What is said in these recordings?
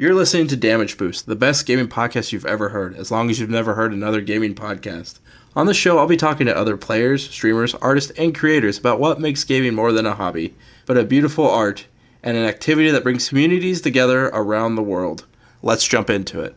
You're listening to Damage Boost, the best gaming podcast you've ever heard, as long as you've never heard another gaming podcast. On the show, I'll be talking to other players, streamers, artists, and creators about what makes gaming more than a hobby, but a beautiful art and an activity that brings communities together around the world. Let's jump into it.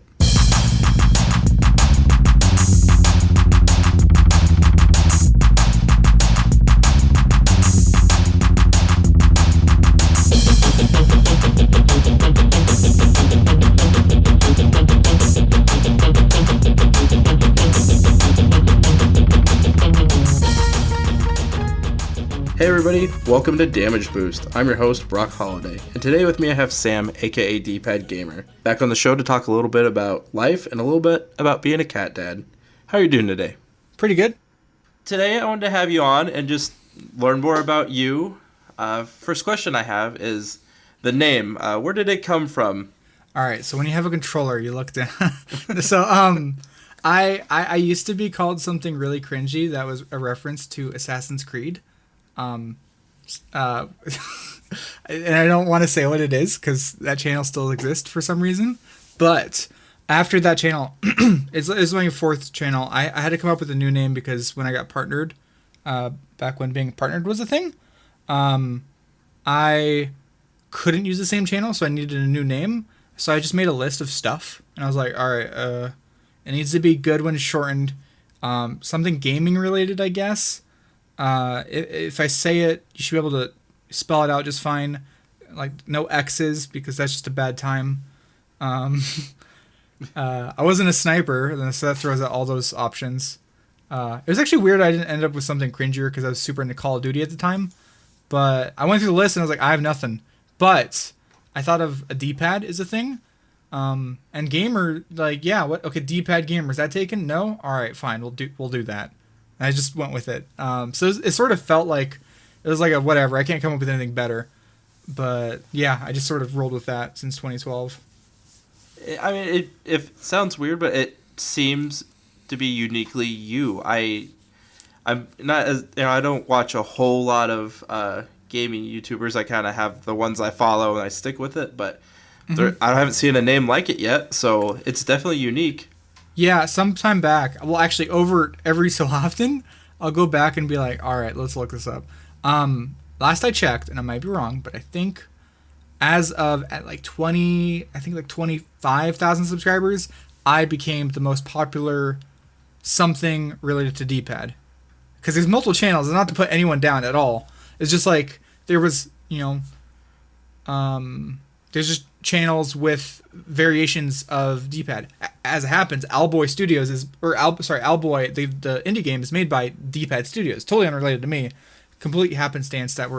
Hey everybody, welcome to Damage Boost. I'm your host, Brok Holliday, and today with me I have Sam, aka Dpadgamer, back on the show to talk a little bit about life and a little bit about being a cat dad. How are you doing today? Pretty good. Today I wanted to have you on and just learn more about you. First question I have is the name. Where did it come from? All right, so when you have a controller, you look down. So I used to be called something really cringy that was a reference to Assassin's Creed. And I don't want to say what it is because that channel still exists for some reason. But after that channel, it's my fourth channel. I had to come up with a new name because when I got partnered, back when being partnered was a thing, I couldn't use the same channel, so I needed a new name. So I just made a list of stuff, and I was like, all right, it needs to be good when shortened, something gaming related, I guess. If I say it, you should be able to spell it out just fine. Like, no X's, because that's just a bad time. I wasn't a sniper, so that throws out all those options. It was actually weird I didn't end up with something cringier, because I was super into Call of Duty at the time. But I went through the list, and I was like, I have nothing. But I thought of a Dpad is a thing. And gamer, like, yeah, what? Okay, Dpadgamer, is that taken? No? All right, fine, we'll do that. And I just went with it. So it sort of felt like it was like a whatever. I can't come up with anything better. But yeah, I just sort of rolled with that since 2012. I mean, it sounds weird, but it seems to be uniquely you. I'm not as, I don't watch a whole lot of gaming YouTubers. I kind of have the ones I follow and I stick with it, but I haven't seen a name like it yet, so it's definitely unique. Yeah, sometime back. Well, actually, over every so often, I'll go back and be like, all right, let's look this up. Last I checked, and I might be wrong, but I think as of at like 25,000 subscribers, I became the most popular something related to Dpad. Because there's multiple channels, and not to put anyone down at all. It's just like, there was, there's just channels with variations of Dpad. As it happens, Owlboy Studios Owlboy, the indie game is made by Dpad Studios. Totally unrelated to me. Complete happenstance that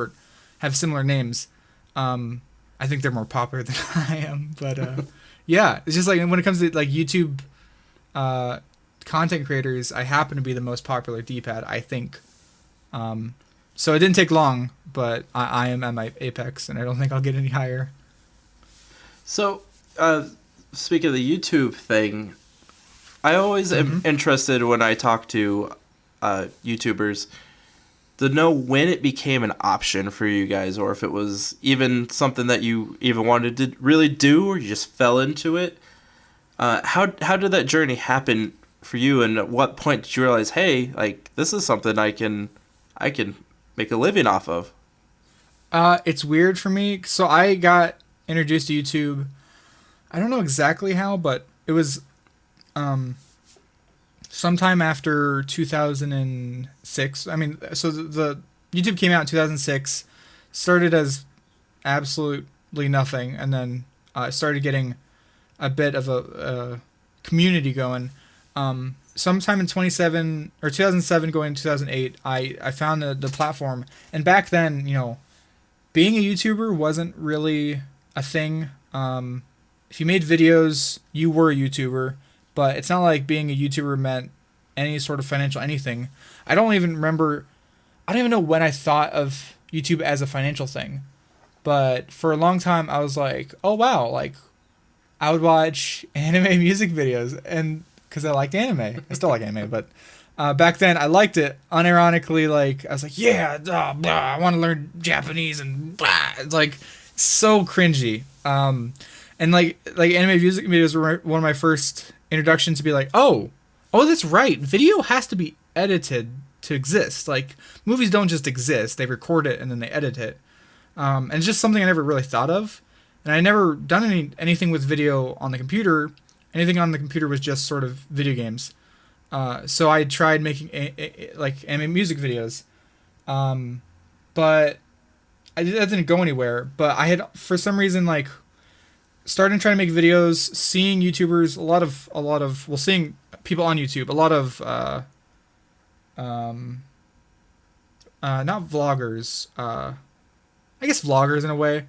have similar names. I think they're more popular than I am, but yeah, it's just like when it comes to like YouTube content creators, I happen to be the most popular Dpad, I think. So it didn't take long, but I am at my apex, and I don't think I'll get any higher. So, speaking of the YouTube thing, I always am interested when I talk to YouTubers to know when it became an option for you guys, or if it was even something that you even wanted to really do, or you just fell into it. How did that journey happen for you, and at what point did you realize, hey, like, this is something I can make a living off of? It's weird for me. So I got introduced to YouTube, I don't know exactly how, but it was sometime after 2006. I mean, so the YouTube came out in 2006, started as absolutely nothing, and then started getting a bit of a community going. Sometime in 2007 going to 2008, I found the platform, and back then, being a YouTuber wasn't really a thing. If you made videos, you were a YouTuber, but it's not like being a YouTuber meant any sort of financial anything. I don't even know when I thought of YouTube as a financial thing, but for a long time I was like, oh wow, like I would watch anime music videos, and because I liked anime. I still like anime, but back then I liked it unironically. Like I was like, yeah, blah, blah, I want to learn Japanese and blah. It's like so cringy. And And like anime music videos were one of my first introductions to be like, oh, that's right. Video has to be edited to exist. Like movies don't just exist; they record it and then they edit it. And it's just something I never really thought of. And I never done anything with video on the computer. Anything on the computer was just sort of video games. So I tried making like anime music videos, but that didn't go anywhere. But I had, for some reason, like started trying to make videos, seeing YouTubers, a lot of seeing people on YouTube, a lot of not vloggers, I guess vloggers in a way,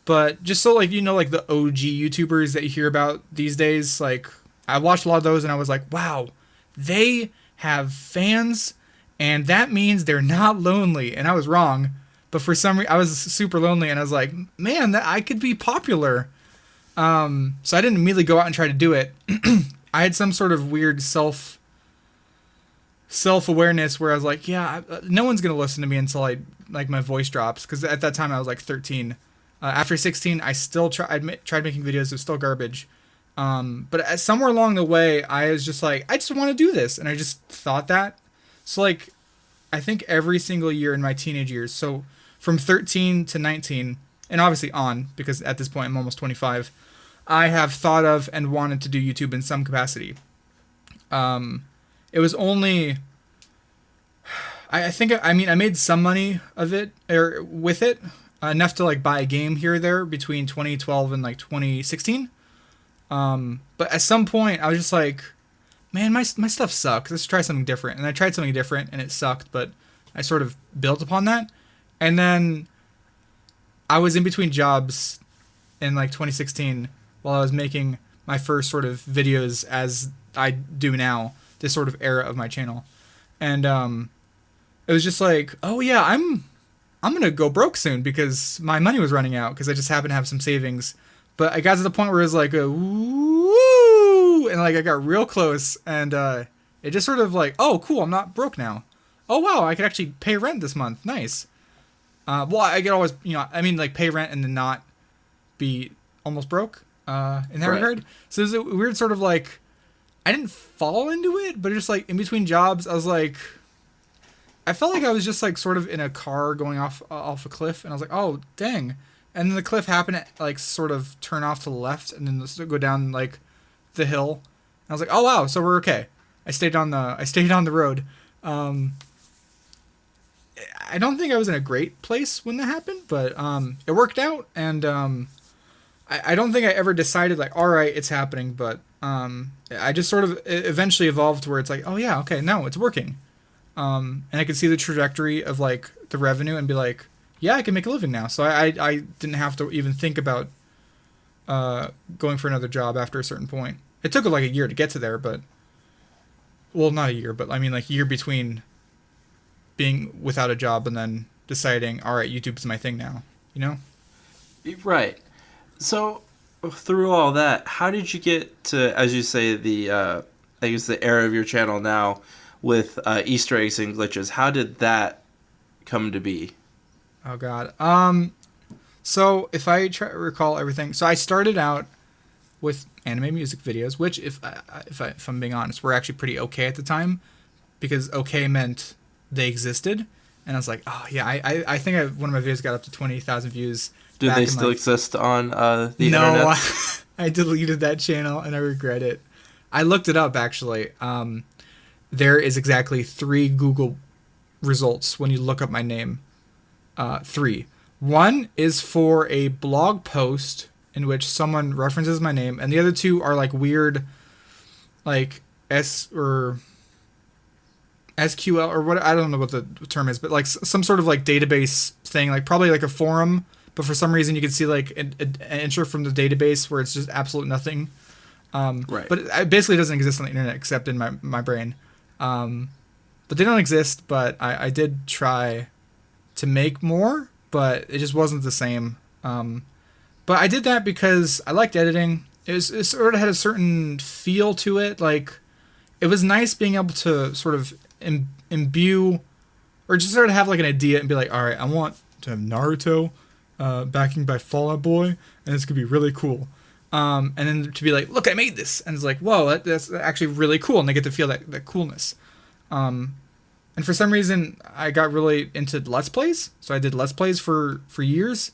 but just so like like the OG YouTubers that you hear about these days. Like I watched a lot of those and I was like, wow, they have fans, and that means they're not lonely. And I was wrong, but for some reason I was super lonely, and I was like, man, that I could be popular. So I didn't immediately go out and try to do it. I had some sort of weird self-awareness where I was like, yeah, no one's gonna listen to me until my voice drops, because at that time I was like 13. After 16, I still tried making videos. It was still garbage. But somewhere along the way, I was just like, I just want to do this, and I just thought that. So like, I think every single year in my teenage years, so from 13 to 19, and obviously on, because at this point I'm almost 25, I have thought of and wanted to do YouTube in some capacity. It was only, I made some money of it, or with it, enough to like buy a game here or there between 2012 and like 2016. But at some point I was just like, man, my stuff sucks. Let's try something different. And I tried something different and it sucked, but I sort of built upon that. And then I was in between jobs in like 2016 while I was making my first sort of videos as I do now, this sort of era of my channel. And it was just like, oh yeah, I'm gonna go broke soon because my money was running out, because I just happened to have some savings. But I got to the point where it was like a woo, and like I got real close, and it just sort of like, oh cool, I'm not broke now. Oh wow, I could actually pay rent this month. Nice. Well, I could always, like pay rent and then not be almost broke in that regard. So it was a weird sort of like, I didn't fall into it, but just like in between jobs, I was like, I felt like I was just like sort of in a car going off a cliff, and I was like, oh dang. And then the cliff happened to like sort of turn off to the left and then go down like the hill. And I was like, oh wow, so we're okay. I stayed on the road. I don't think I was in a great place when that happened, but it worked out, and I don't think I ever decided like, all right, it's happening, but I just sort of eventually evolved to where it's like, oh yeah, okay, no, it's working. And I could see the trajectory of like the revenue and be like, yeah, I can make a living now. So I didn't have to even think about going for another job after a certain point. It took like a year to get to there, but, well, not a year, but I mean like a year between being without a job and then deciding, all right, YouTube's my thing now, you know? Right. So through all that, how did you get to, as you say, I guess the era of your channel now with Easter eggs and glitches? How did that come to be? Oh God. So if I try to recall everything, so I started out with anime music videos, which if I'm being honest, were actually pretty okay at the time, because okay meant they existed, and I was like, oh yeah, I think one of my videos got up to 20,000 views. Do they still exist on the internet? No, I deleted that channel and I regret it. I looked it up actually. There is exactly 3 Google results when you look up my name. 3. One is for a blog post in which someone references my name, and the other 2 are like weird, like SQL or what, I don't know what the term is, but like some sort of like database thing, like probably like a forum, but for some reason you can see like an intro from the database where it's just absolute nothing. Right. But it basically doesn't exist on the internet except in my brain. But they don't exist, but I did try to make more, but it just wasn't the same. But I did that because I liked editing. It sort of had a certain feel to it. Like, it was nice being able to sort of imbue, or just sort of have like an idea and be like, all right, I want to have Naruto backing by Fall Out Boy, and it's gonna be really cool. And then to be like, look, I made this, and it's like, whoa, that's actually really cool, and they get to feel that coolness. And for some reason, I got really into Let's Plays, so I did Let's Plays for years,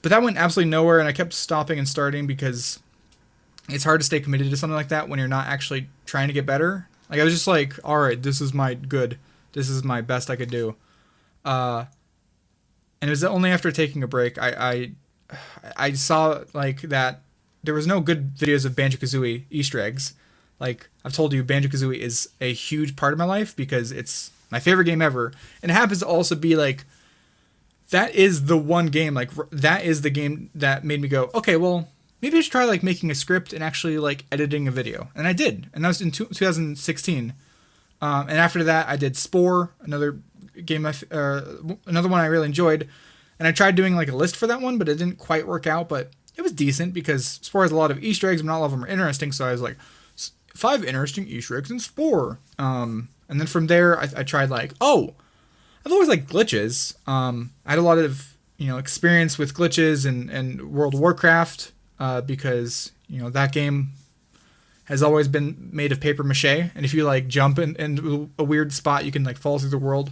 but that went absolutely nowhere, and I kept stopping and starting because it's hard to stay committed to something like that when you're not actually trying to get better. Like, I was just like, all right, this is my good, this is my best I could do. And it was only after taking a break, I saw like that there was no good videos of Banjo-Kazooie Easter eggs. Like, I've told you, Banjo-Kazooie is a huge part of my life because it's my favorite game ever. And it happens to also be, like, that is the one game, like, that is the game that made me go, okay, well, maybe I should try, like, making a script and actually, like, editing a video. And I did. And that was in 2016. And after that, I did Spore, another game, another one I really enjoyed. And I tried doing, like, a list for that one, but it didn't quite work out. But it was decent because Spore has a lot of Easter eggs, but not all of them are interesting. So I was like, 5 interesting Easter eggs in Spore. And then from there, I tried like, oh, I've always liked glitches. I had a lot of, experience with glitches and World of Warcraft because, that game has always been made of paper mache. And if you like jump in a weird spot, you can like fall through the world.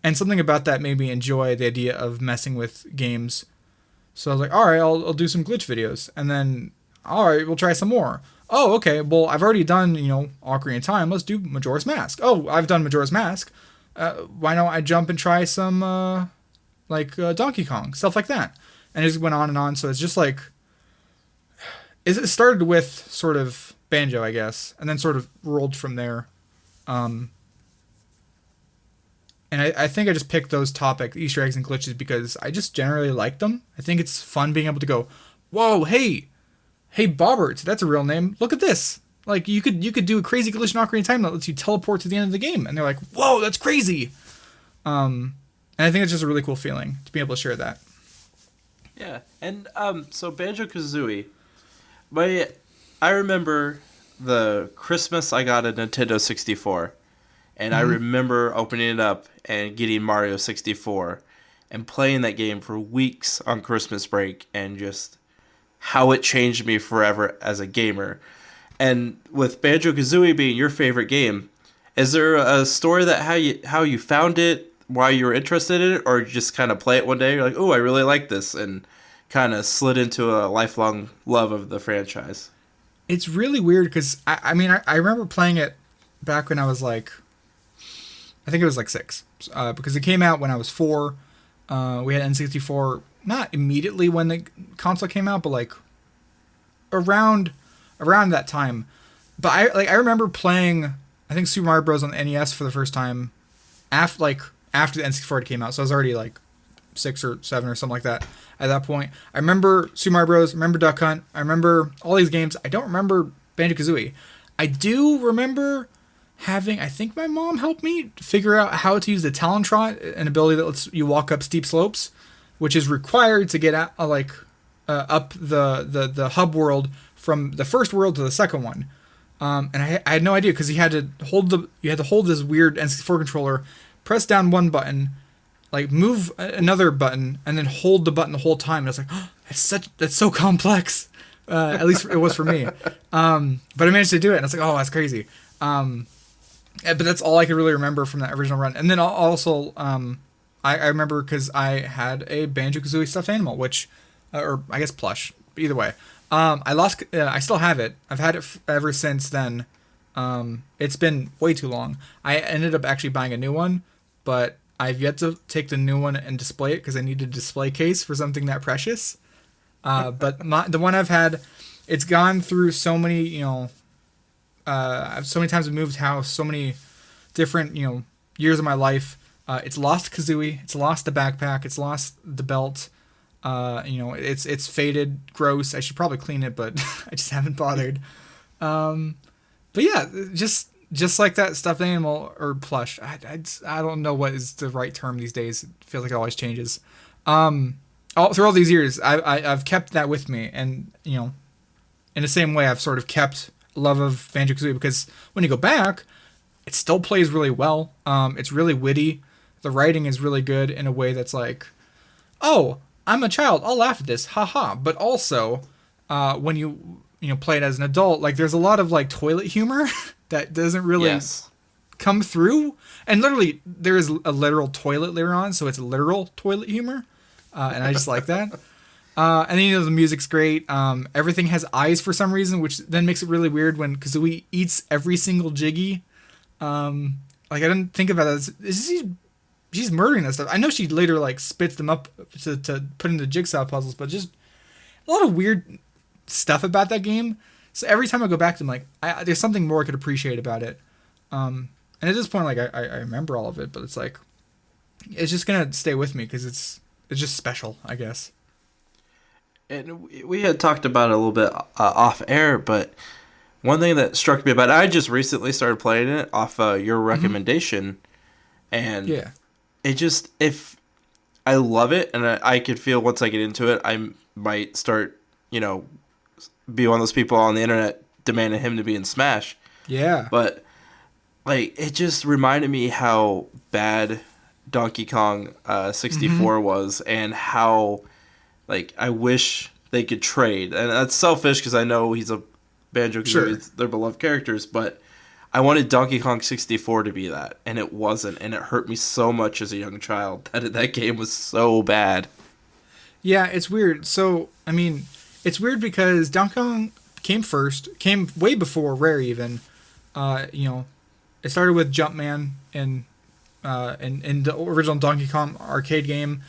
And something about that made me enjoy the idea of messing with games. So I was like, all right, I'll do some glitch videos. And then, all right, we'll try some more. Oh, okay, well, I've already done, Ocarina of Time. Let's do Majora's Mask. Oh, I've done Majora's Mask. Why don't I jump and try some, Donkey Kong? Stuff like that. And it just went on and on. So it's just like, it started with sort of Banjo, I guess, and then sort of rolled from there. And I think I just picked those topics, Easter eggs and glitches, because I just generally like them. I think it's fun being able to go, whoa, hey, Bobbert, that's a real name. Look at this. Like, you could do a crazy glitch in Ocarina of Time that lets you teleport to the end of the game. And they're like, whoa, that's crazy. And I think it's just a really cool feeling to be able to share that. Yeah, and so Banjo-Kazooie, I remember the Christmas I got a Nintendo 64. And I remember opening it up and getting Mario 64 and playing that game for weeks on Christmas break and just how it changed me forever as a gamer. And with Banjo-Kazooie being your favorite game, is there a story that how you found it, why you were interested in it, or you just kind of play it one day, you're like, oh, I really like this, and kind of slid into a lifelong love of the franchise? It's really weird because, I remember playing it back when I was like, I think it was like 6, because it came out when I was 4. We had N64 not immediately when the console came out, but like around that time. But I remember playing, I think, Super Mario Bros. On the NES for the first time after the N64 came out. So I was already like 6 or 7 or something like that at that point. I remember Super Mario Bros. I remember Duck Hunt. I remember all these games. I don't remember Banjo-Kazooie. I do remember having, I think my mom helped me figure out how to use the Talon Trot, an ability that lets you walk up steep slopes, which is required to get up the hub world from the first world to the second one. And I had no idea because you had to hold this weird N64 controller, press down one button, like move another button, and then hold the button the whole time. And I was like, oh, that's so complex. At least it was for me. But I managed to do it, and I was like, oh, that's crazy. But that's all I could really remember from that original run. And then also, I remember because I had a Banjo-Kazooie stuffed animal, which, or I guess plush, either way. I still have it. I've had it ever since then. It's been way too long. I ended up actually buying a new one, but I've yet to take the new one and display it because I need a display case for something that precious. But the one I've had, it's gone through so many, so many times I've moved house, so many different, years of my life. It's lost Kazooie. It's lost the backpack. It's lost the belt. It's faded, gross. I should probably clean it, but I just haven't bothered. But yeah, just like that stuffed animal or plush. I don't know what is the right term these days. It feels like it always changes. Through all these years, I've kept that with me, and in the same way, I've sort of kept love of Banjo-Kazooie because when you go back, it still plays really well. It's really witty. The writing is really good in a way that's like, oh, I'm a child, I'll laugh at this, haha. But also, when you play it as an adult, like there's a lot of like toilet humor that doesn't really Yes. come through. And literally, there is a literal toilet later on, so it's literal toilet humor, and I just like that. And then the music's great. Everything has eyes for some reason, which then makes it really weird when Kazooie eats every single Jiggy. Like I didn't think about that. She's murdering that stuff. I know she later like spits them up to put into jigsaw puzzles, but just a lot of weird stuff about that game. So every time I go back to them, like there's something more I could appreciate about it. And at this point, like I remember all of it, but it's like it's just gonna stay with me because it's just special, I guess. And we had talked about it a little bit off air, but one thing that struck me about it, I just recently started playing it off your recommendation, and Yeah. it just, if I love it, and I could feel once I get into it, I might start, be one of those people on the internet demanding him to be in Smash. Yeah. But like, it just reminded me how bad Donkey Kong 64 was, and how like I wish they could trade. And that's selfish because I know he's a Banjo-Kazooie, Sure. they're beloved characters, but I wanted Donkey Kong 64 to be that, and it wasn't, and it hurt me so much as a young child that game was so bad. Yeah, it's weird. So, I mean, it's weird because Donkey Kong came way before Rare even. It started with Jumpman in the original Donkey Kong arcade game.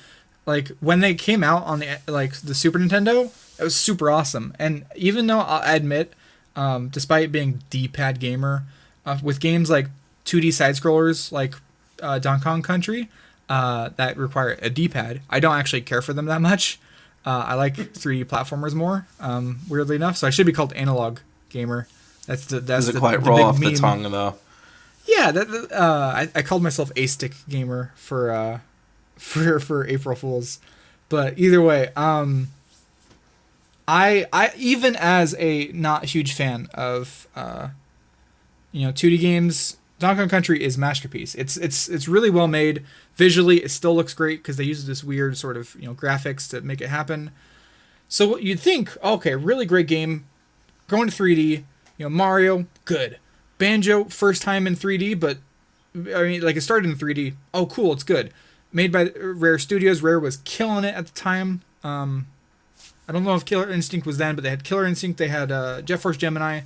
Like when they came out on the Super Nintendo, it was super awesome. And even though I'll admit, despite being Dpadgamer, with games like 2D side scrollers like Donkey Kong Country that require a D-pad, I don't actually care for them that much. I like 3D platformers more, weirdly enough. So I should be called Analog Gamer. That's Doesn't the quite big roll off the meme. tongue though. Yeah, I called myself A-Stick Gamer for April Fools, but either way, I even as a not huge fan of 2D games, Donkey Kong Country is masterpiece. It's really well made visually. It still looks great because they use this weird sort of graphics to make it happen. So you'd think, okay, really great game, going to 3D. Mario, good. Banjo, first time in 3D, but I mean, like it started in 3D. Oh, cool, it's good. Made by Rare Studios. Rare was killing it at the time. I don't know if Killer Instinct was then, but they had Killer Instinct. They had Jet Force Gemini,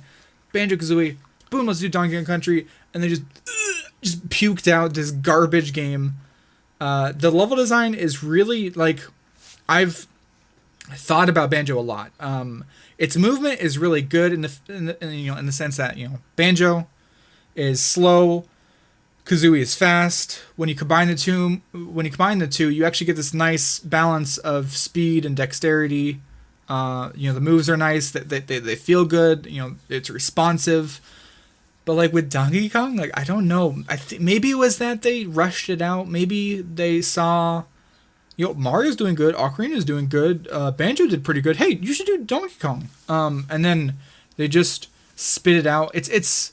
Banjo-Kazooie. Boom, let's do Donkey Kong Country, and they just puked out this garbage game. The level design is really like I've thought about Banjo a lot. Its movement is really good in the sense that Banjo is slow, Kazooie is fast. When you combine the two, you actually get this nice balance of speed and dexterity. The moves are nice. They feel good. It's responsive. But like with Donkey Kong, like I don't know. Maybe it was that they rushed it out. Maybe they saw, Mario's doing good. Ocarina's doing good. Banjo did pretty good. Hey, you should do Donkey Kong. And then they just spit it out. It's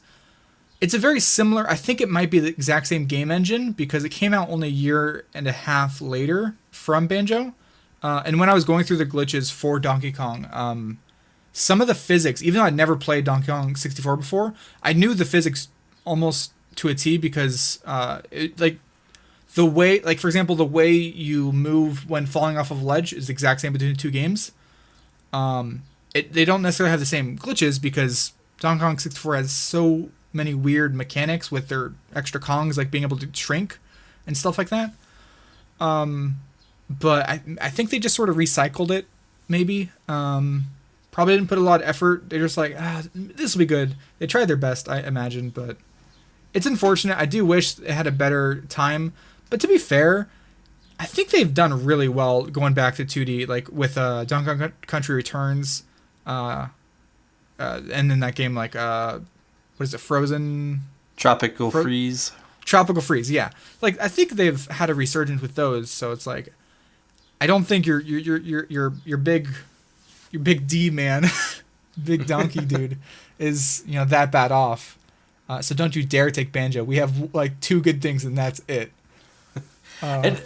a very similar. I think it might be the exact same game engine because it came out only a year and a half later from Banjo. And when I was going through the glitches for Donkey Kong, some of the physics, even though I'd never played Donkey Kong 64 before, I knew the physics almost to a T because, the way, like for example, the way you move when falling off of a ledge is the exact same between the two games. They don't necessarily have the same glitches because Donkey Kong 64 has so many weird mechanics with their extra Kongs, like being able to shrink and stuff like that. But I think they just sort of recycled it, maybe. Probably didn't put a lot of effort. They're just like, this will be good. They tried their best, I imagine, but it's unfortunate. I do wish it had a better time. But to be fair, I think they've done really well going back to 2D, like with Donkey Kong Country Returns, and then that game, like, what is it, Frozen? Tropical Freeze. Tropical Freeze, yeah. Like, I think they've had a resurgence with those, so it's like, I don't think your big D man, big donkey dude, is that bad off. So don't you dare take Banjo. We have like 2 good things and that's it. And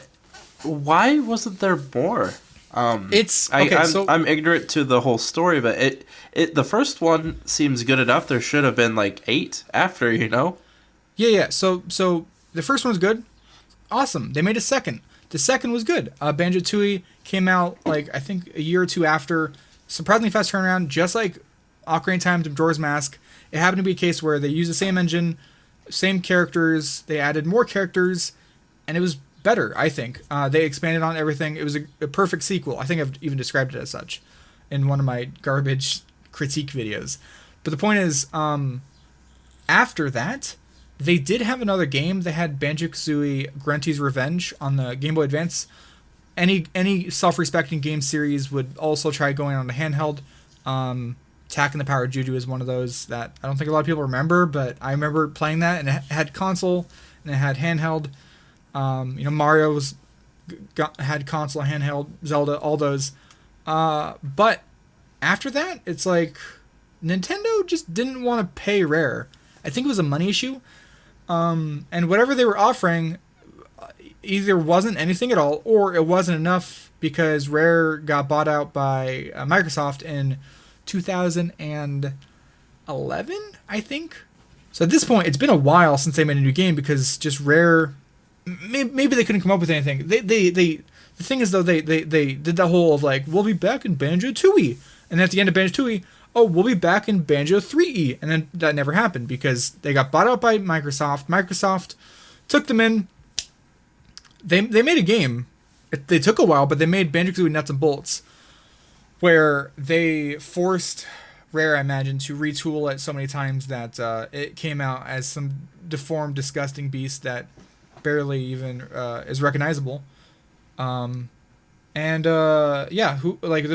why wasn't there more? It's okay. I'm ignorant to the whole story, but the first one seems good enough. There should have been like 8 after, you know. Yeah. So the first one's good, awesome. They made a second. The second was good. Banjo-Tooie came out like I think a year or two after. Surprisingly fast turnaround, just like Ocarina of Time to Majora's Mask. It happened to be a case where they used the same engine, same characters. They added more characters, and it was better. I think they expanded on everything. It was a perfect sequel. I think I've even described it as such in one of my garbage critique videos. But the point is, after that, they did have another game. They had Banjo-Kazooie Grunty's Revenge on the Game Boy Advance. Any self-respecting game series would also try going on a handheld. Tack and the Power of Juju is one of those that I don't think a lot of people remember, but I remember playing that, and it had console and it had handheld. Mario had console, handheld, Zelda, all those. But after that, it's like Nintendo just didn't want to pay Rare. I think it was a money issue. And whatever they were offering either wasn't anything at all, or it wasn't enough because Rare got bought out by Microsoft in 2011, I think. So at this point, it's been a while since they made a new game because just Rare, maybe they couldn't come up with anything. The thing is though, they did that whole of like, we'll be back in Banjo-Tooie, and at the end of Banjo-Tooie, oh, we'll be back in Banjo 3E, and then that never happened because they got bought out by Microsoft. Microsoft took them in. They made a game. They took a while, but they made Banjo-Kazooie Nuts and Bolts, where they forced Rare, I imagine, to retool it so many times that it came out as some deformed, disgusting beast that barely even is recognizable. The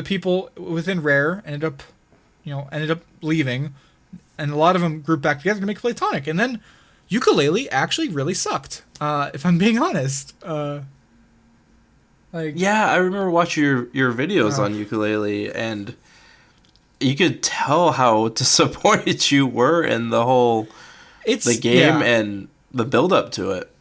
people within Rare ended up leaving, and a lot of them grouped back together to make Playtonic, and then Yooka-Laylee actually really sucked, if I'm being honest. Yeah, I remember watching your videos on Yooka-Laylee, and you could tell how disappointed you were in the game and the build up to it.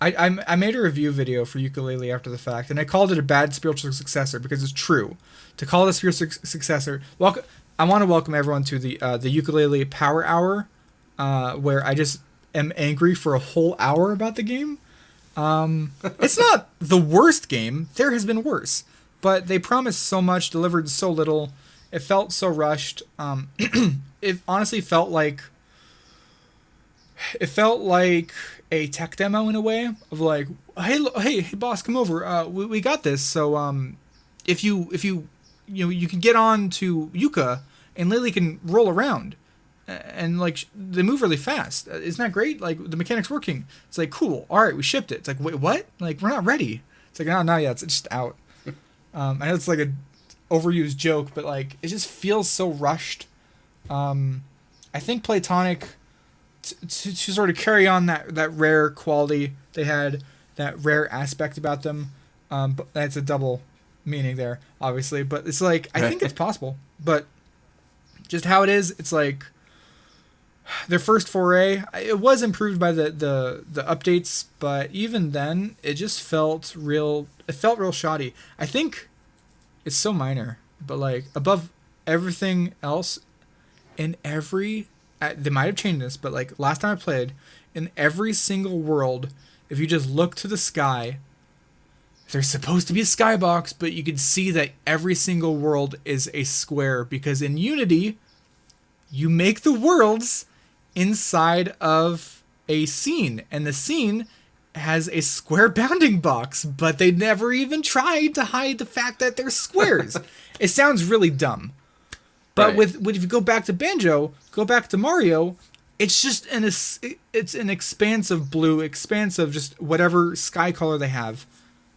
I made a review video for Yooka-Laylee after the fact, and I called it a bad spiritual successor because it's true. To call it a spiritual successor, I want to welcome everyone to the Yooka-Laylee Power Hour, where I just am angry for a whole hour about the game. It's not the worst game. There has been worse, but they promised so much, delivered so little. It felt so rushed. It honestly felt like a tech demo in a way of like, hey boss, come over. We got this. So if you can get on to Yuka and Lily can roll around and like they move really fast. Isn't that great? Like the mechanic's working. It's like, cool. All right, we shipped it. It's like, wait, what? Like we're not ready. It's like, no, not yet. It's just out. I know it's like a overused joke, but like it just feels so rushed. I think Playtonic to sort of carry on that Rare quality they had, that Rare aspect about them. But that's a double meaning there, obviously. But it's like I think it's possible, but just how it is, it's like their first foray. It was improved by the updates, but even then, it just felt real. It felt real shoddy. I think it's so minor, but like above everything else, in every they might have changed this, but like last time I played, in every single world, if you just look to the sky, there's supposed to be a skybox, but you can see that every single world is a square because in Unity, you make the worlds inside of a scene, and the scene has a square bounding box, but they never even tried to hide the fact that they're squares. It sounds really dumb. But right. If you go back to Banjo, go back to Mario, it's just it's an expanse of blue, expanse of just whatever sky color they have.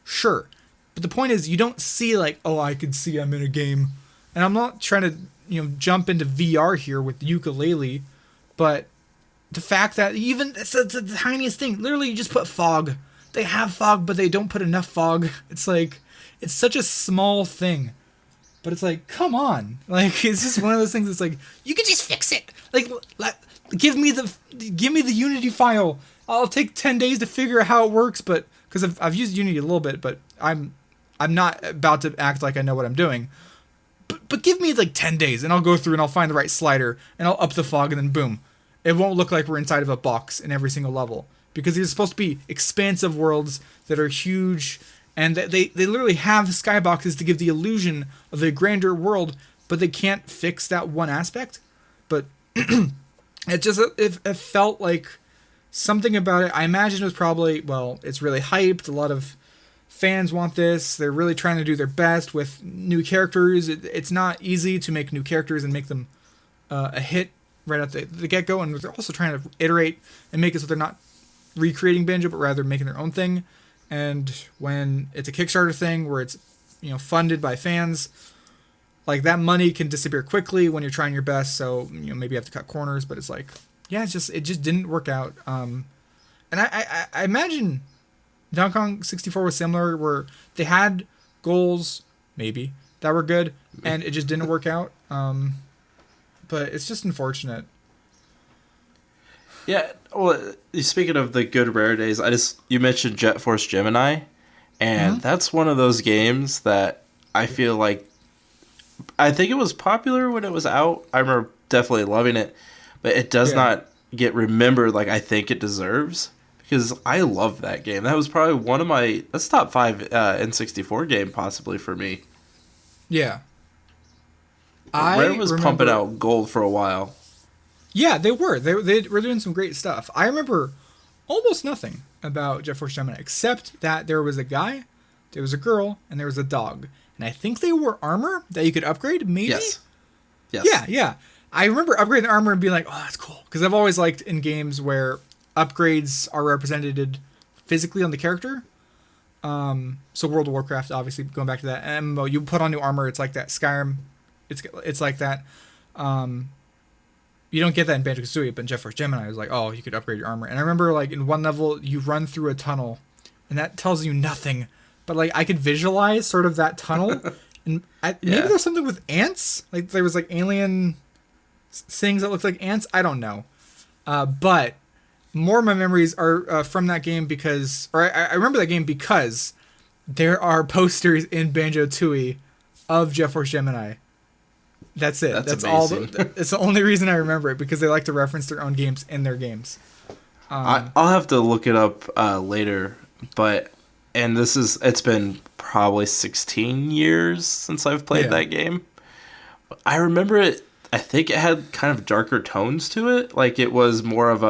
Sure. But the point is, you don't see like, oh, I can see I'm in a game. And I'm not trying to, jump into VR here with Yooka-Laylee, but the fact that even it's the tiniest thing, literally you just put fog. They have fog, but they don't put enough fog. It's like, it's such a small thing. But it's like, come on. Like, it's just one of those things that's like, you can just fix it. Like give me the Unity file. I'll take 10 days to figure out how it works, but because I've used Unity a little bit, but I'm I'm not about to act like I know what I'm doing. But give me like 10 days and I'll go through and I'll find the right slider and I'll up the fog and then boom. It won't look like we're inside of a box in every single level. Because these are supposed to be expansive worlds that are huge, and they literally have skyboxes to give the illusion of a grander world, but they can't fix that one aspect. But it felt like something about it. I imagine it was probably, well, it's really hyped. A lot of fans want this. They're really trying to do their best with new characters. It's not easy to make new characters and make them a hit right at the get-go, and they're also trying to iterate and make it so they're not recreating Banjo, but rather making their own thing. And when it's a Kickstarter thing where it's, you know, funded by fans, like that money can disappear quickly when you're trying your best. So, you know, maybe you have to cut corners, but it's like, yeah, it just didn't work out. And I imagine Donkey Kong 64 was similar, where they had goals maybe that were good, and it just didn't work out. But it's just unfortunate. Yeah, well, speaking of the good rare days, you mentioned Jet Force Gemini, and that's one of those games that I feel like, I think it was popular when it was out. I remember definitely loving it, but it does not get remembered like I think it deserves, because I love that game. That was probably one of that's top 5 N64 game possibly for me. Yeah. Rare was pumping out gold for a while. Yeah, they were. They were doing some great stuff. I remember almost nothing about Jet Force Gemini, except that there was a guy, there was a girl, and there was a dog. And I think they wore armor that you could upgrade, maybe? Yes. Yeah. I remember upgrading armor and being like, oh, that's cool. Because I've always liked in games where upgrades are represented physically on the character. So World of Warcraft, obviously, going back to that. MMO, you put on new armor, it's like that. Skyrim, it's like that. You don't get that in Banjo-Kazooie, but in Jet Force Gemini, was like, oh, you could upgrade your armor. And I remember, like, in one level, you run through a tunnel, and that tells you nothing. But, like, I could visualize sort of that tunnel. And maybe there's something with ants? Like, there was, like, alien things that looked like ants? I don't know. But more of my memories are from that game because... Or I remember that game because there are posters in Banjo-Tooie of Jet Force Gemini. That's it. That's all. It's the only reason I remember it, because they like to reference their own games in their games. I'll have to look it up later, and it's been probably 16 years since I've played that game. I remember it. I think it had kind of darker tones to it. Like, it was more of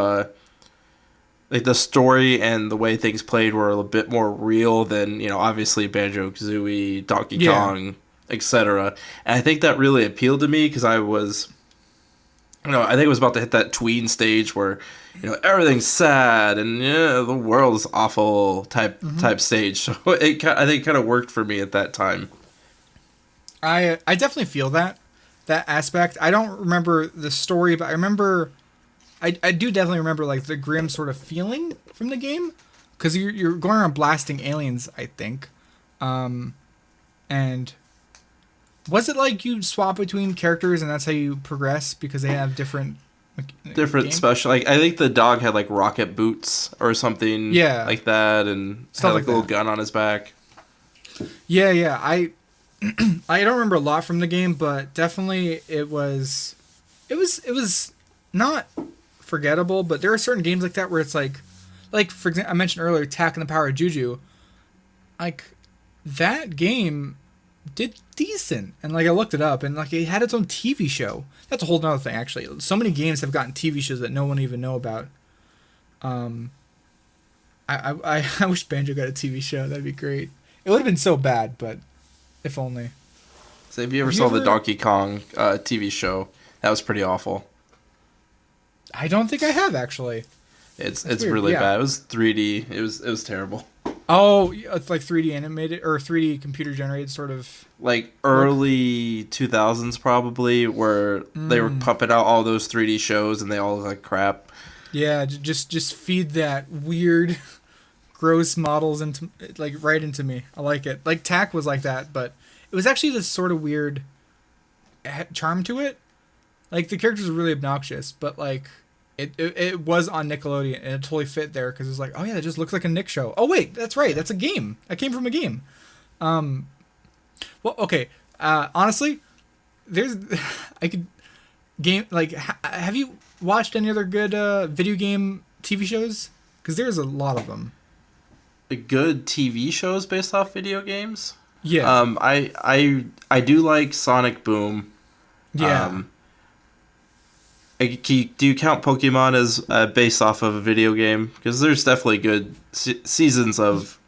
like the story and the way things played were a bit more real than, you know, obviously Banjo-Kazooie, Donkey Kong, etc. And I think that really appealed to me because I was, you know, I think I was about to hit that tween stage where, you know, everything's sad and the world is awful type stage. So I think it kind of worked for me at that time. I definitely feel that aspect. I don't remember the story, but I remember, I do definitely remember like the grim sort of feeling from the game, because you're going around blasting aliens, I think, and. Was it like you swap between characters and that's how you progress because they have different special, like I think the dog had like rocket boots or something like that, and stuff had like a little gun on his back. Yeah. I don't remember a lot from the game, but definitely it was not forgettable, but there are certain games like that where it's like for example, I mentioned earlier Attack and the Power of Juju. Like that game did decent, and like I looked it up, and like it had its own TV show. That's a whole nother thing, actually. So many games have gotten TV shows that no one even know about. I wish Banjo got a TV show. That'd be great. It would have been so bad, but if only. So if you ever saw the Donkey Kong TV show, that was pretty awful. I don't think I have, actually. It's really bad. It was 3D. It was terrible. Oh, it's like 3D animated or 3D computer generated sort of. Like early 2000s probably, where they were pumping out all those 3D shows and they all look like crap. Yeah, just feed that weird, gross models into right into me. I like it. Like Tack was like that, but it was actually this sort of weird charm to it. Like the characters were really obnoxious, but like. It was on Nickelodeon, and it totally fit there because it was like, oh yeah, it just looks like a Nick show. Oh wait, that's right, that's a game. That came from a game. Well, okay. Honestly, there's I could game like have you watched any other good video game TV shows? Because there's a lot of them. Good TV shows based off video games. Yeah. I do like Sonic Boom. Yeah. Do you count Pokemon as based off of a video game? Because there's definitely good seasons of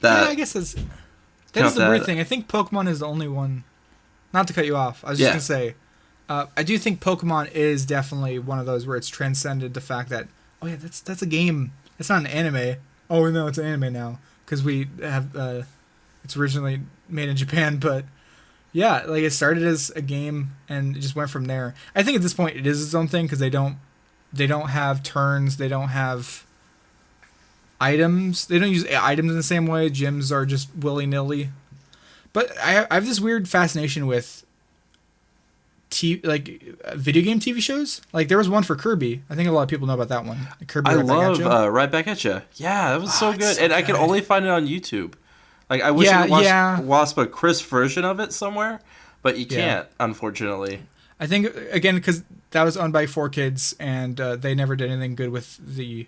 that. Yeah, I guess that is the weird thing. I think Pokemon is the only one. Not to cut you off, I was just gonna say, I do think Pokemon is definitely one of those where it's transcended the fact that that's a game. It's not an anime. Oh no, it's an anime now because we have it's originally made in Japan, but yeah, like it started as a game and it just went from there. I think at this point it is its own thing because they don't have turns, they don't have items, they don't use items in the same way. Gyms are just willy nilly. But I have this weird fascination with video game TV shows. Like there was one for Kirby. I think a lot of people know about that one. Kirby. I love Right Back at Ya. Yeah, that was so good, so and I can only find it on YouTube. Like I wish I could watch a crisp version of it somewhere, but you can't, unfortunately. I think again because that was owned by 4Kids, and they never did anything good with the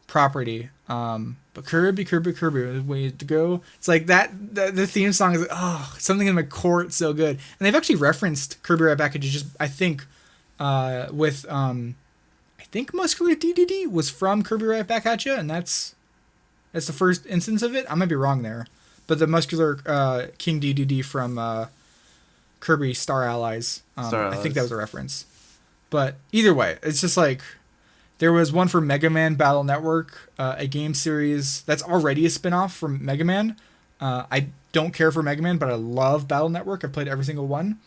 property. But Kirby, the way to go. It's like that. The theme song is like, something in my core. It's so good, and they've actually referenced Kirby Right Back at You. Just I think with I think Muscular DDD was from Kirby Right Back at You, and that's the first instance of it. I might be wrong there, but the Muscular King DDD from Kirby Star Allies. I think that was a reference. But either way, it's just like. There was one for Mega Man Battle Network, a game series that's already a spin-off from Mega Man. I don't care for Mega Man, but I love Battle Network. I've played every single one.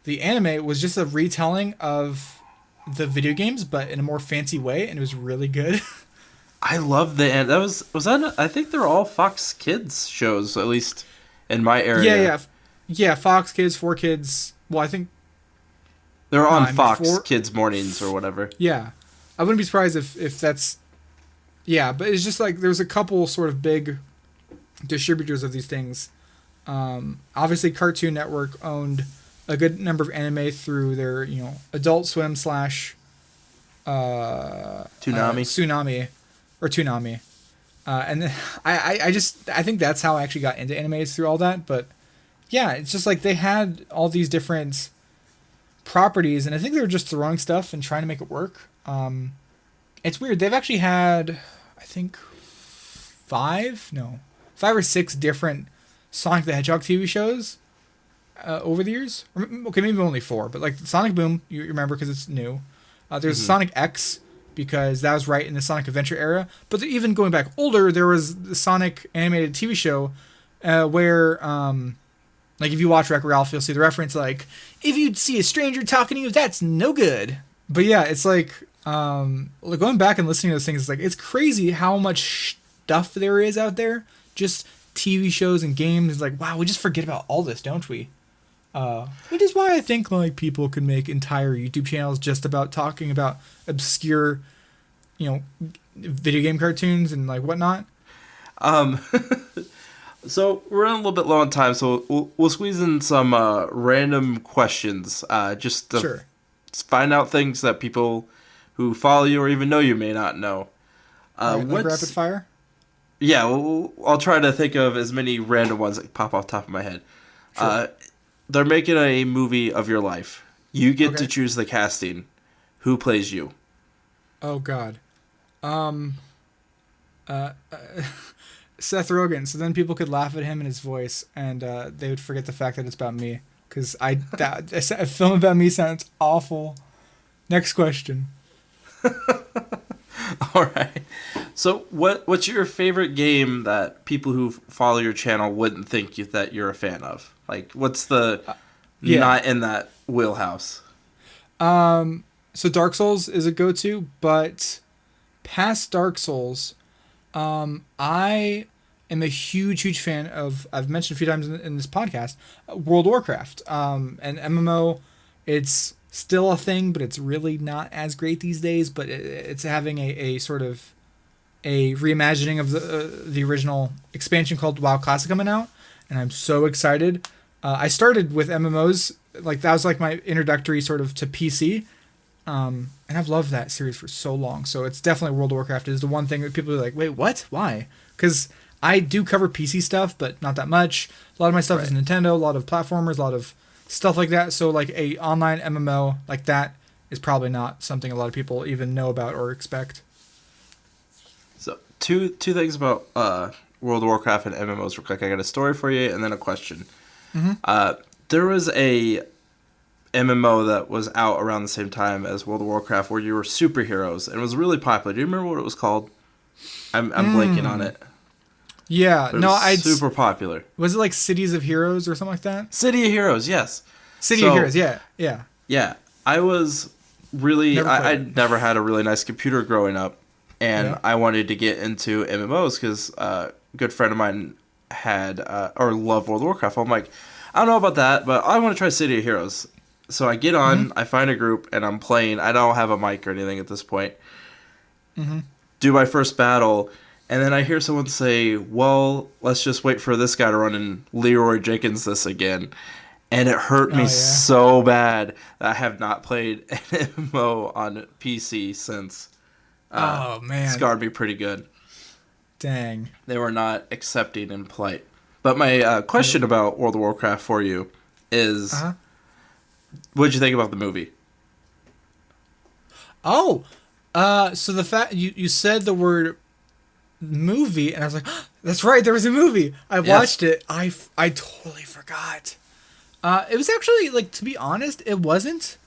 The anime was just a retelling of the video games, but in a more fancy way, and it was really good. I love I think they're all Fox Kids shows, at least in my area. Yeah. Fox Kids, 4Kids. Well, I think they're on Fox Kids Mornings or whatever. Yeah. I wouldn't be surprised if that's... Yeah, but it's just like there's a couple sort of big distributors of these things. Obviously, Cartoon Network owned a good number of anime through their, Adult Swim / Tsunami. And then I think that's how I actually got into animes through all that. But yeah, it's just like they had all these different properties, and I think they were just throwing stuff and trying to make it work. It's weird. They've actually had, I think, 5 or 6 different Sonic the Hedgehog TV shows over the years. Okay, maybe only 4, but like Sonic Boom, you remember because it's new. There's Sonic X because that was right in the Sonic Adventure era. But even going back older, there was the Sonic animated TV show where, like if you watch Wreck-It Ralph, you'll see the reference like, if you'd see a stranger talking to you, that's no good. But yeah, it's like going back and listening to those things, it's like it's crazy how much stuff there is out there. Just TV shows and games. It's like, wow, we just forget about all this, don't we? Which is why I think like people could make entire YouTube channels just about talking about obscure, video game cartoons and like whatnot. So we're running a little bit low on time, so we'll squeeze in some random questions just to find out things that people who follow you or even know you may not know. Like rapid fire? Yeah, I'll try to think of as many random ones that pop off the top of my head. Sure. They're making a movie of your life. You get to choose the casting. Who plays you? Oh, God. Seth Rogen. So then people could laugh at him and his voice, and they would forget the fact that it's about me. Because a film about me sounds awful. Next question. All right. So what's your favorite game that people who follow your channel wouldn't think that you're a fan of? Like, what's the not in that wheelhouse? So Dark Souls is a go-to, but past Dark Souls, I am a huge fan of, I've mentioned a few times in this podcast, World of Warcraft. And MMO, it's still a thing, but it's really not as great these days, but it's having a sort of a reimagining of the original expansion called WoW Classic coming out. and I'm so excited. I started with MMOs, like that was like my introductory sort of to PC, and I've loved that series for so long. So it's definitely World of Warcraft is the one thing that people are like, wait, what? Why? Because I do cover PC stuff, but not that much. A lot of my stuff is Nintendo, a lot of platformers, a lot of stuff like that. So like a online MMO like that is probably not something a lot of people even know about or expect. So two things about World of Warcraft and MMOs real quick. I got a story for you and then a question. There was a MMO that was out around the same time as World of Warcraft where you were superheroes and it was really popular. Do you remember what it was called? I'm blanking on it. Yeah, no, I super popular. Was it like Cities of Heroes or something like that? City of Heroes, yes. City of Heroes, yeah. Yeah, I was really I never had a really nice computer growing up, and I wanted to get into MMOs because a good friend of mine had or loved World of Warcraft. I'm like, I don't know about that, but I want to try City of Heroes. So I get on, I find a group, and I'm playing. I don't have a mic or anything at this point. Do my first battle. And then I hear someone say, well, let's just wait for this guy to run and Leroy Jenkins this again. And it hurt me so bad that I have not played an MMO on PC since. Oh, man. Scarred me pretty good. Dang. They were not accepting and polite. But my question about World of Warcraft for you is, what did you think about the movie? Oh, so the fact you said the word movie and I was like, oh, that's right, there was a movie. I watched it. I totally forgot. It was actually, like, to be honest, it wasn't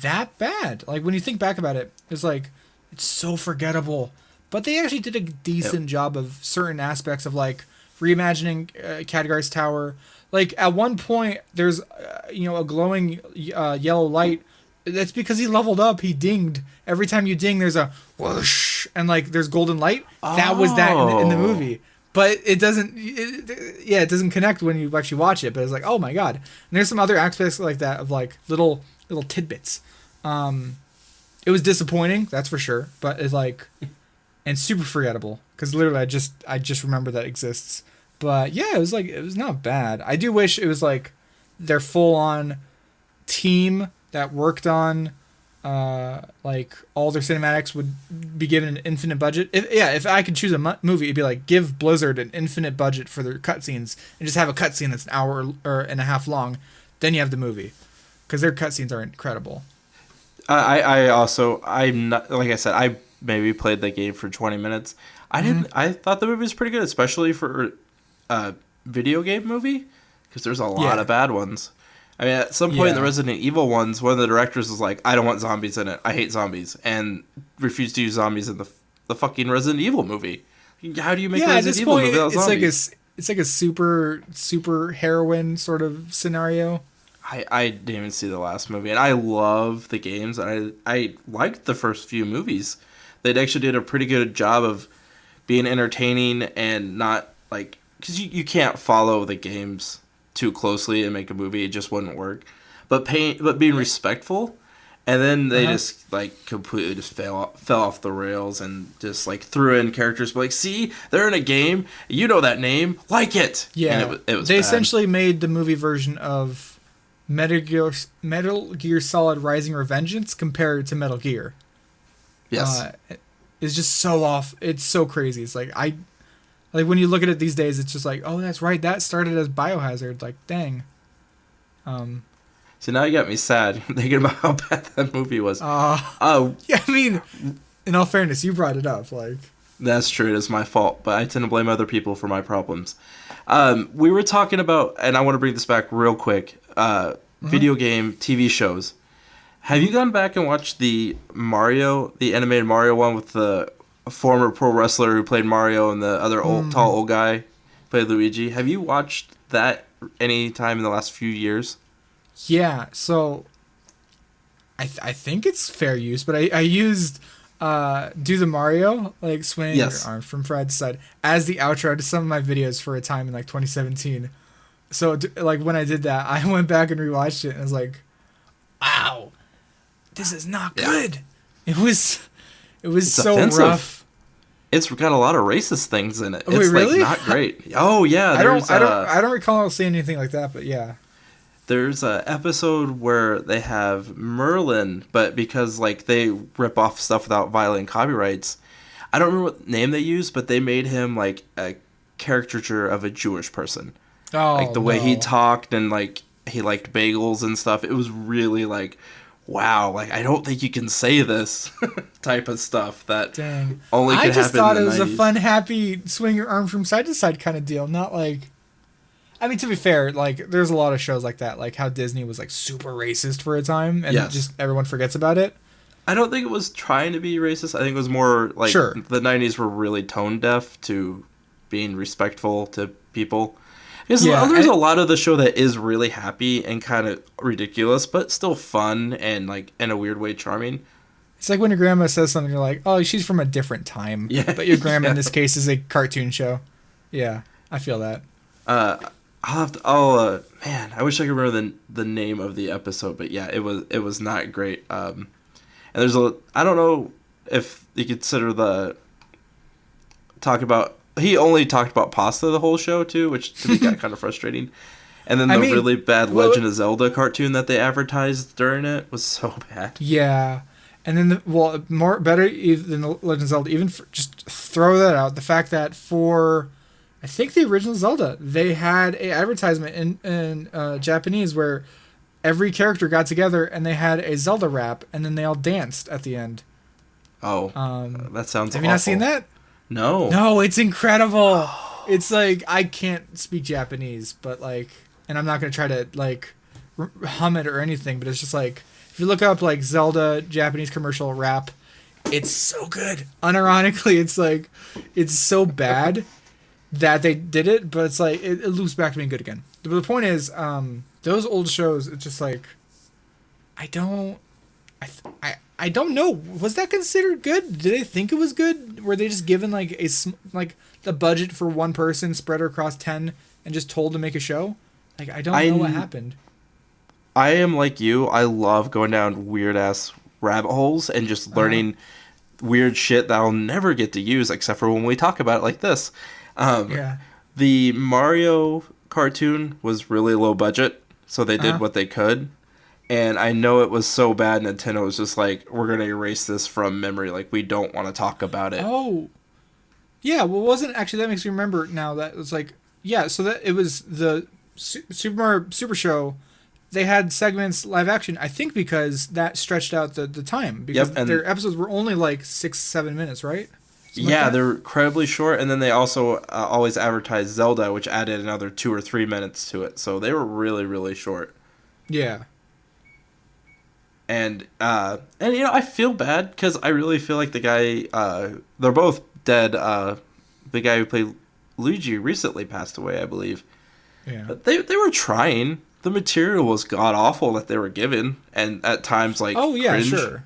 that bad. Like, when you think back about it, it's like, it's so forgettable. But they actually did a decent job of certain aspects of, like, reimagining Khadgar's tower. Like, at one point, there's, a glowing yellow light. That's because he leveled up. He dinged. Every time you ding, there's a whoosh, and like there's golden light. That was that in the movie. But it doesn't. It doesn't connect when you actually watch it. But it's like, oh my god. And there's some other aspects like that of like little tidbits. It was disappointing, that's for sure. But it's like, and super forgettable because literally I just remember that exists. But yeah, it was not bad. I do wish it was like their full on team that worked on like all their cinematics would be given an infinite budget. If I could choose a movie, it'd be like give Blizzard an infinite budget for their cutscenes and just have a cutscene that's an hour or and a half long. Then you have the movie because their cutscenes are incredible. I'm not, like I said, I maybe played the game for 20 minutes. I thought the movie was pretty good, especially for a video game movie because there's a lot of bad ones. I mean, at some point in the Resident Evil ones, one of the directors was like, I don't want zombies in it. I hate zombies. And refused to use zombies in the fucking Resident Evil movie. How do you make a Resident Evil movie without zombies? It's like a super heroine sort of scenario. I didn't even see the last movie. And I love the games. And I liked the first few movies. They actually did a pretty good job of being entertaining and not like... Because you can't follow the games too closely and make a movie. It just wouldn't work. But being respectful, and then they just like completely just fell off the rails and just like threw in characters like, see, they're in a game, you know that name, like it. And it was they bad. Essentially made the movie version of Metal Gear Solid Rising Revengeance compared to Metal Gear. Yes. It's just so off. It's so crazy. It's like like when you look at it these days, it's just like, oh, that's right. That started as Biohazard. Like, dang. So now you got me sad thinking about how bad that movie was. Yeah, I mean, in all fairness, you brought it up. Like, that's true. It is my fault, but I tend to blame other people for my problems. We were talking about, and I want to bring this back real quick. Video game TV shows. Have you gone back and watched the animated Mario one with the former pro wrestler who played Mario and the other tall old guy played Luigi? Have you watched that any time in the last few years? Yeah, so I think it's fair use, but I used Do the Mario, like swinging your arm from Fred's side, as the outro to some of my videos for a time in like 2017. So like when I did that, I went back and rewatched it and I was like, wow, this is not good. It was so offensive. rough. it's got a lot of racist things in it. Wait, It's really? like not great. Oh yeah, I don't recall seeing anything like that, but yeah. There's a episode where they have Merlin, but because like they rip off stuff without violating copyrights, I don't remember what name they used, but they made him like a caricature of a Jewish person. Oh, like the way he talked and like he liked bagels and stuff. It was really like, wow, like I don't think you can say this type of stuff that Dang. only could I just happen thought in it the was 90s. a fun, happy, swing your arm from side to side kind of deal, not like. I mean, to be fair, like there's a lot of shows like that, like how Disney was like super racist for a time, and Yes. just everyone forgets about it. I don't think it was trying to be racist. I think it was more like Sure. the 90s were really tone deaf to being respectful to people. Because Yeah, there's and- a lot of the show that is really happy and kind of ridiculous, but still fun and like in a weird way charming. It's like when your grandma says something, you're like, "Oh, she's from a different time." Yeah, But your grandma in yeah. this case is a cartoon show. Yeah, I feel that. Man, I wish I could remember the name of the episode, but yeah, it was not great. And there's I don't know if you consider he only talked about pasta the whole show too, which to me got kind of frustrating. And then the really bad Legend of Zelda cartoon that they advertised during it was so bad. Yeah, and then better than the Legend of Zelda. Even just throw that out. The fact that for, I think the original Zelda, they had a advertisement in Japanese where every character got together and they had a Zelda rap, and then they all danced at the end. Oh, that sounds. Have you not seen that? No. No, it's incredible. It's like I can't speak Japanese, but like, and I'm not gonna try to like hum it or anything. But it's just like if you look up like Zelda Japanese commercial rap, it's so good. Unironically, it's like it's so bad that they did it, but it's like it loops back to being good again. But the point is, those old shows, it's just like I don't know. Was that considered good? Did they think it was good? Were they just given like like the budget for one person spread across 10 and just told to make a show? Like I don't know what happened. I am like you. I love going down weird ass rabbit holes and just learning weird shit that I'll never get to use except for when we talk about it like this. Yeah. The Mario cartoon was really low budget, so they did what they could. And I know it was so bad, Nintendo was just like, we're going to erase this from memory. Like, we don't want to talk about it. Oh. Yeah, well, wasn't actually, that makes me remember now that it was like, yeah, so that it was the Super Mario Super Show. They had segments live action, I think because that stretched out the time. Because their episodes were only like 6-7 minutes, right? Something Yeah, like they're incredibly short. And then they also always advertised Zelda, which added another 2 or 3 minutes to it. So they were really, really short. Yeah. And you know, I feel bad because I really feel like the guy, they're both dead. The guy who played Luigi recently passed away, I believe. Yeah. But they were trying. The material was god awful that they were given, and at times like cringe, sure,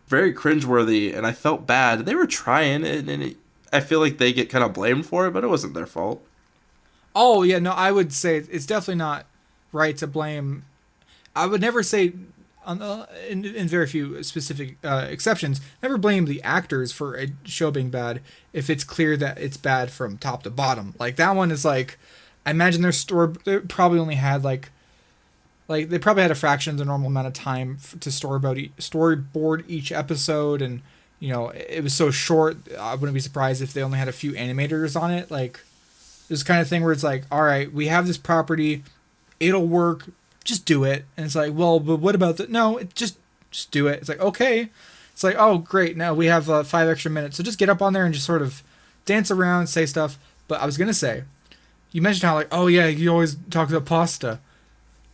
very cringeworthy. And I felt bad. They were trying, I feel like they get kind of blamed for it, but it wasn't their fault. Oh yeah, no, I would say it's definitely not right to blame. I would never say, in very few specific exceptions, never blame the actors for a show being bad if it's clear that it's bad from top to bottom. Like that one is like, I imagine they probably only had like they probably had a fraction of the normal amount of time to storyboard each episode, and you know it was so short. I wouldn't be surprised if they only had a few animators on it. Like this kind of thing where it's like, all right, we have this property, it'll work. Just do it. And it's like, well, but what about no, just do it. It's like, okay. It's like, oh, great. Now we have 5 extra minutes. So just get up on there and just sort of dance around, say stuff. But I was going to say, you mentioned how like, oh yeah, you always talk about pasta.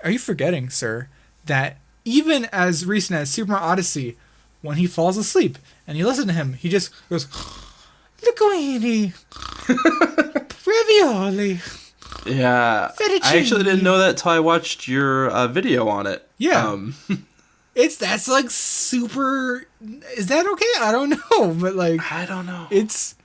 Are you forgetting, sir, that even as recent as Super Mario Odyssey, when he falls asleep and you listen to him, he just goes, linguine, ravioli. Yeah, Fettuccine. I actually didn't know that till I watched your video on it. Yeah, that's like super. Is that okay? I don't know, but like I don't know. It's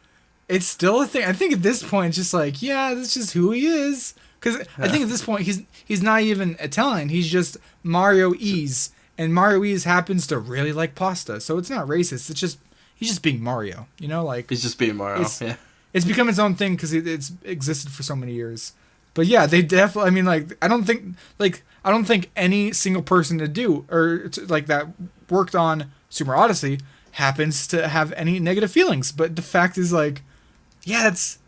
still a thing. I think at this point, it's just like, yeah, that's just who he is. Because I think at this point, he's not even Italian. He's just Mario Ease, and Mario Ease happens to really like pasta, so it's not racist. It's just he's just being Mario. You know, like He's just being Mario. Yeah. It's become its own thing because it's existed for so many years. But yeah, they definitely. I mean, like I don't think any single person that worked on Super Mario Odyssey happens to have any negative feelings. But the fact is, like, yeah, it's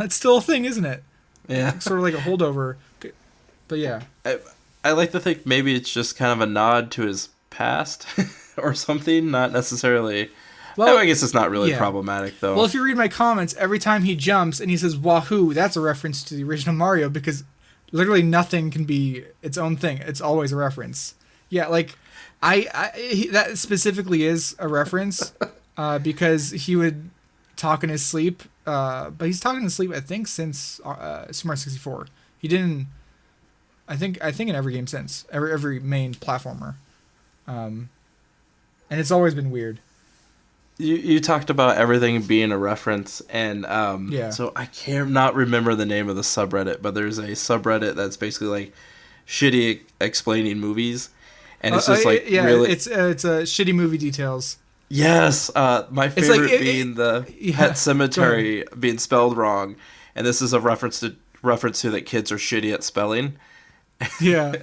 still a thing, isn't it? Yeah. Sort of like a holdover. But yeah. I like to think maybe it's just kind of a nod to his past or something, not necessarily. Well, I guess it's not really problematic, though. Well, if you read my comments, every time he jumps and he says "Wahoo!" that's a reference to the original Mario because literally nothing can be its own thing. It's always a reference. Yeah, like that specifically is a reference because he would talk in his sleep. But he's talking in his sleep, I think, since Super Mario 64. He didn't. I think in every game since every main platformer, and it's always been weird. You talked about everything being a reference, and so I can't not remember the name of the subreddit, but there's a subreddit that's basically like shitty explaining movies, and it's just like really it's shitty movie details. Yes, my favorite being the Pet Cemetery being spelled wrong, and this is a reference to that kids are shitty at spelling. Yeah,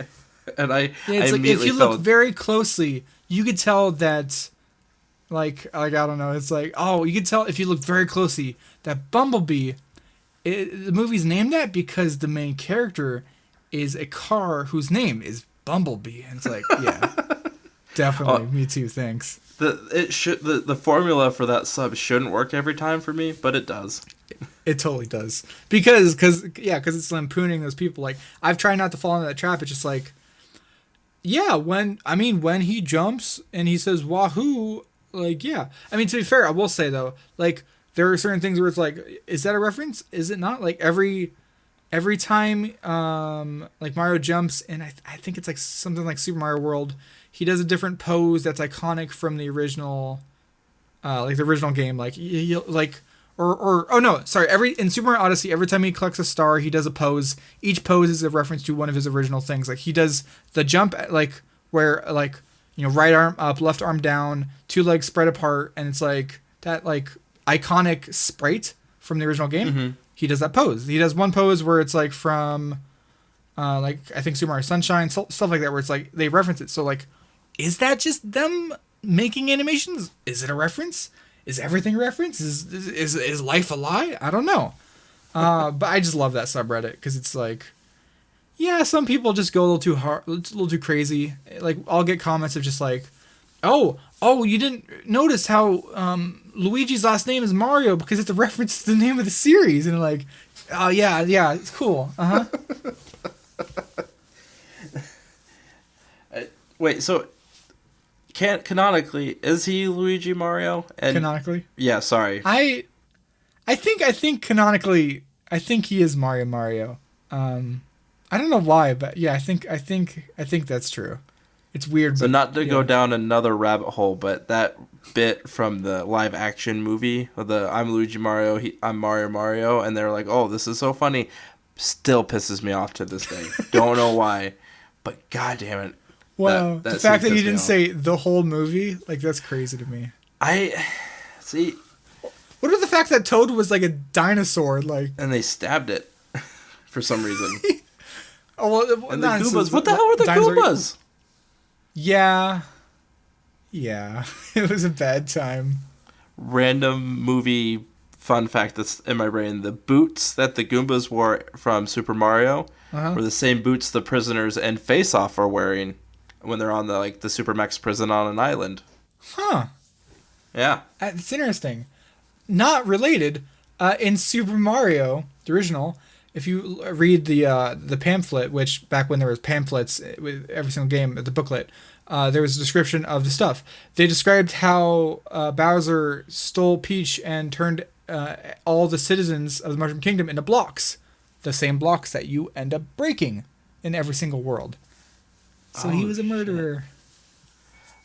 and I it's like if you look very closely, you could tell that. Like I don't know. It's like, oh, you can tell if you look very closely that Bumblebee, the movie's named that because the main character is a car whose name is Bumblebee. And it's like, yeah, definitely, me too. Thanks. The formula for that sub shouldn't work every time for me, but it does. It totally does because it's lampooning those people. Like I've tried not to fall into that trap. It's just like, yeah, when he jumps and he says "Wahoo!" Like, yeah. I mean, to be fair, I will say, though, like, there are certain things where it's like, is that a reference? Is it not? Like, every time, like, Mario jumps, and I think it's, like, something like Super Mario World, he does a different pose that's iconic from the original, like, the original game. Like, in Super Mario Odyssey, every time he collects a star, he does a pose. Each pose is a reference to one of his original things. Like, he does the jump, like, where, like, you know, right arm up, left arm down, two legs spread apart, and it's like that like iconic sprite from the original game. Mm-hmm. He does that pose. He does one pose where it's like from like I think Super Mario Sunshine, stuff like that, where it's like they reference it. So like, is that just them making animations? Is it a reference? Is everything a reference? Is life a lie? I don't know. But I just love that subreddit because it's like, yeah, some people just go a little too hard, a little too crazy. Like, I'll get comments of just like, oh, you didn't notice how Luigi's last name is Mario because it's a reference to the name of the series. And like, oh, yeah, it's cool. Uh-huh. Wait, so canonically, is he Luigi Mario? Canonically? Yeah, sorry. I think canonically, I think he is Mario. I don't know why, but yeah, I think that's true. It's weird. So not to go down another rabbit hole, but that bit from the live action movie, I'm Luigi Mario, I'm Mario, and they're like, oh, this is so funny, still pisses me off to this day. Don't know why, but god damn it. Wow, the fact that you didn't say the whole movie, like that's crazy to me. I see. What about the fact that Toad was like a dinosaur, like, and they stabbed it for some reason? Oh, well, and the Goombas. What the hell were the Goombas? Yeah. It was a bad time. Random movie fun fact that's in my brain: the boots that the Goombas wore from Super Mario were the same boots the prisoners in Face Off are wearing when they're on the Super Max prison on an island. Huh. Yeah. It's interesting. Not related. In Super Mario, the original, if you read the pamphlet, which back when there was pamphlets with every single game, the booklet, there was a description of the stuff. They described how Bowser stole Peach and turned all the citizens of the Mushroom Kingdom into blocks. The same blocks that you end up breaking in every single world. So he was a murderer.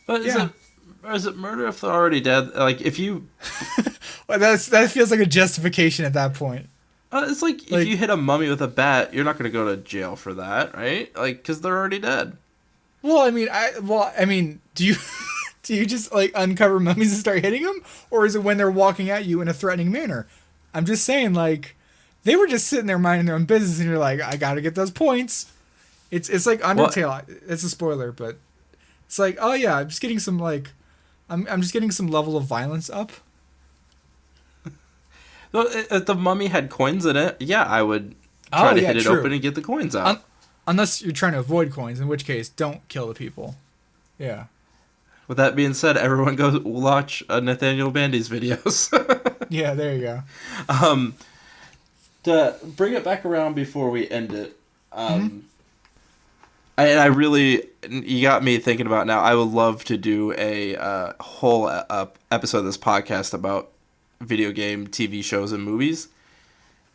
But is it murder if they're already dead? Like, if you... Well, that feels like a justification at that point. It's like if you hit a mummy with a bat, you're not going to go to jail for that, right? Like, because they're already dead. Well, I mean, do you Do you just like uncover mummies and start hitting them, or is it when they're walking at you in a threatening manner? I'm just saying, like, they were just sitting there minding their own business, and you're like, I gotta get those points. It's like Undertale. What? It's a spoiler, but it's like, oh yeah, I'm just getting some like, I'm just getting some level of violence up. Well, if the mummy had coins in it, yeah, I would try to hit it open and get the coins out. Unless you're trying to avoid coins, in which case, don't kill the people. Yeah. With that being said, everyone go watch Nathaniel Bandy's videos. Yeah, there you go. To bring it back around before we end it, I really, you got me thinking about now, I would love to do a whole episode of this podcast about video game, TV shows, and movies.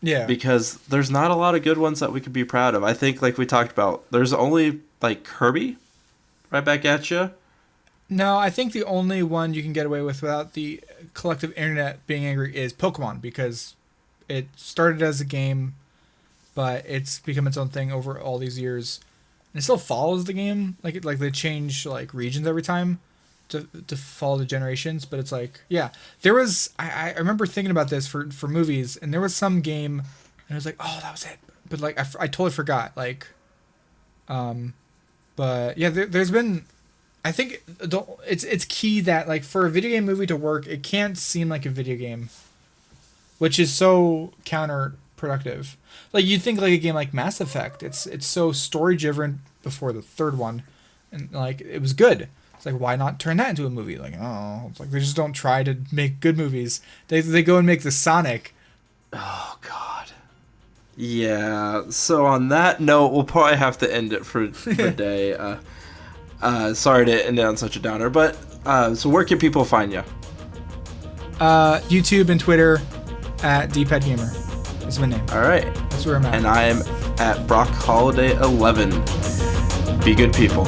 Yeah. Because there's not a lot of good ones that we could be proud of. I think, like we talked about, there's only, like, Kirby right back at you. No, I think the only one you can get away with without the collective internet being angry is Pokemon, because it started as a game, but it's become its own thing over all these years. And it still follows the game, like they change like regions every time to follow the generations. But it's like, yeah, there was I remember thinking about this for movies, and there was some game, and I was like, oh, that was it. But like I totally forgot. Like, but yeah, there's been. I think it's key that like for a video game movie to work, it can't seem like a video game, which is so counterproductive. Like you think like a game like Mass Effect, it's so story driven before the third one, and like it was good. It's like why not turn that into a movie? Like oh, it's like they just don't try to make good movies. They go and make the Sonic. Oh God. Yeah. So on that note, we'll probably have to end it for the day. Sorry to end it on such a downer, but so where can people find you? YouTube and Twitter at Dpadgamer is my name. All right, that's where I'm at. And I am at Brok Holliday 11. Be good people.